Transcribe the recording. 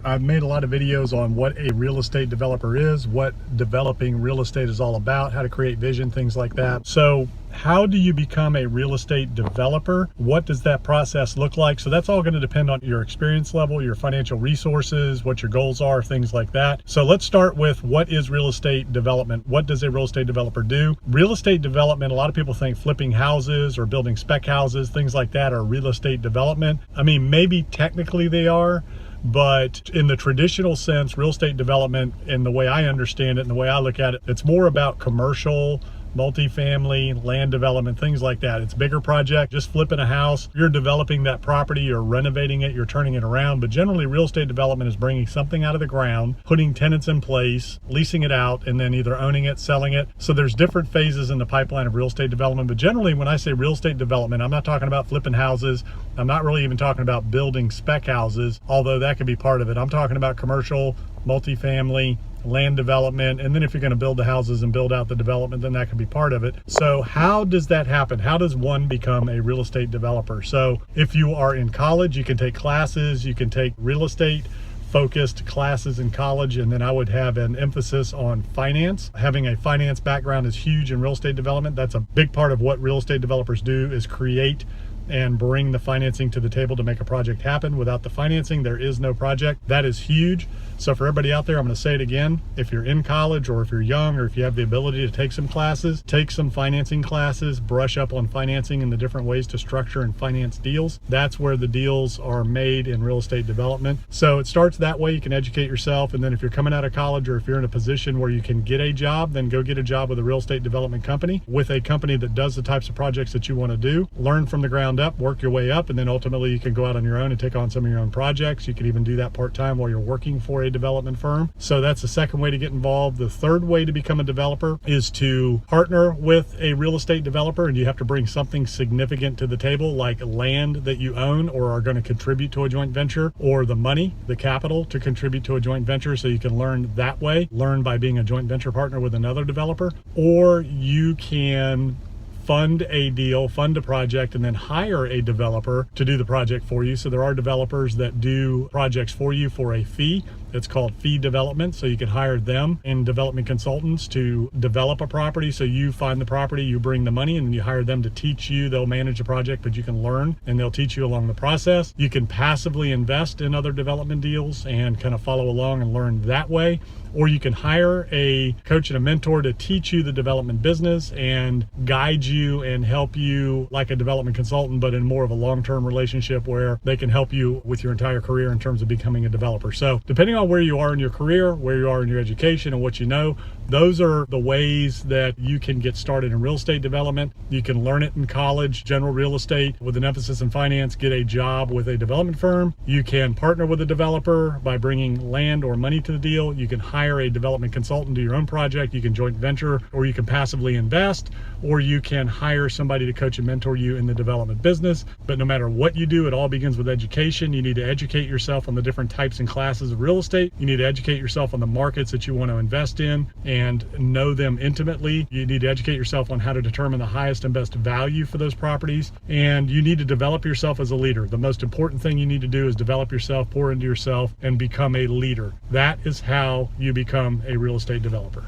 I've made a lot of videos on what a real estate developer is, what developing real estate is all about, how to create vision, things like that. So how do you become a real estate developer? What does that process look like? So that's all going to depend on your experience level, your financial resources, what your goals are, things like that. So let's start with, what is real estate development? What does a real estate developer do? Real estate development, a lot of people think flipping houses or building spec houses, things like that are real estate development. I mean, maybe technically they are, but in the traditional sense, real estate development, and the way I understand it and the way I look at it, it's more about commercial, multifamily, land development, things like that. It's a bigger project, just flipping a house. You're developing that property, you're renovating it, you're turning it around. But generally, real estate development is bringing something out of the ground, putting tenants in place, leasing it out, and then either owning it, selling it. So there's different phases in the pipeline of real estate development. But generally, when I say real estate development, I'm not talking about flipping houses. I'm not really even talking about building spec houses, although that could be part of it. I'm talking about commercial, multifamily, land development, and then if you're going to build the houses and build out the development, then that could be part of it. So how does that happen? How does one become a real estate developer? So if you are in college, you can take classes, you can take real estate focused classes in college, and then I would have an emphasis on finance. Having a finance background is huge in real estate development. That's a big part of what real estate developers do, is create and bring the financing to the table to make a project happen. Without the financing, there is no project. That is huge. So for everybody out there, I'm going to say it again. If you're in college, or if you're young, or if you have the ability to take some classes, take some financing classes, brush up on financing and the different ways to structure and finance deals. That's where the deals are made in real estate development. So it starts that way. You can educate yourself. And then if you're coming out of college, or if you're in a position where you can get a job, then go get a job with a real estate development company, with a company that does the types of projects that you want to do. Learn from the ground up, work your way up, and then ultimately you can go out on your own and take on some of your own projects. You can even do that part-time while you're working for a development firm. So that's the second way to get involved. The third way to become a developer is to partner with a real estate developer, and you have to bring something significant to the table, like land that you own or are going to contribute to a joint venture, or the money, the capital to contribute to a joint venture, so you can learn that way, learn by being a joint venture partner with another developer. Or you can fund a deal, fund a project, and then hire a developer to do the project for you. So there are developers that do projects for you for a fee. It's called fee development. So you can hire them and development consultants to develop a property. So you find the property, you bring the money, and then you hire them to teach you. They'll manage the project, but you can learn and they'll teach you along the process. You can passively invest in other development deals and kind of follow along and learn that way. Or you can hire a coach and a mentor to teach you the development business and guide you and help you like a development consultant, but in more of a long-term relationship where they can help you with your entire career in terms of becoming a developer. So depending on where you are in your career, where you are in your education, and what you know, those are the ways that you can get started in real estate development. You can learn it in college, general real estate with an emphasis in finance, get a job with a development firm. You can partner with a developer by bringing land or money to the deal. You can hire a development consultant to your own project. You can joint venture, or you can passively invest, or you can hire somebody to coach and mentor you in the development business. But no matter what you do, it all begins with education. You need to educate yourself on the different types and classes of real estate. You need to educate yourself on the markets that you want to invest in and know them intimately. You need to educate yourself on how to determine the highest and best value for those properties. And you need to develop yourself as a leader. The most important thing you need to do is develop yourself, pour into yourself, and become a leader. That is how you become a real estate developer.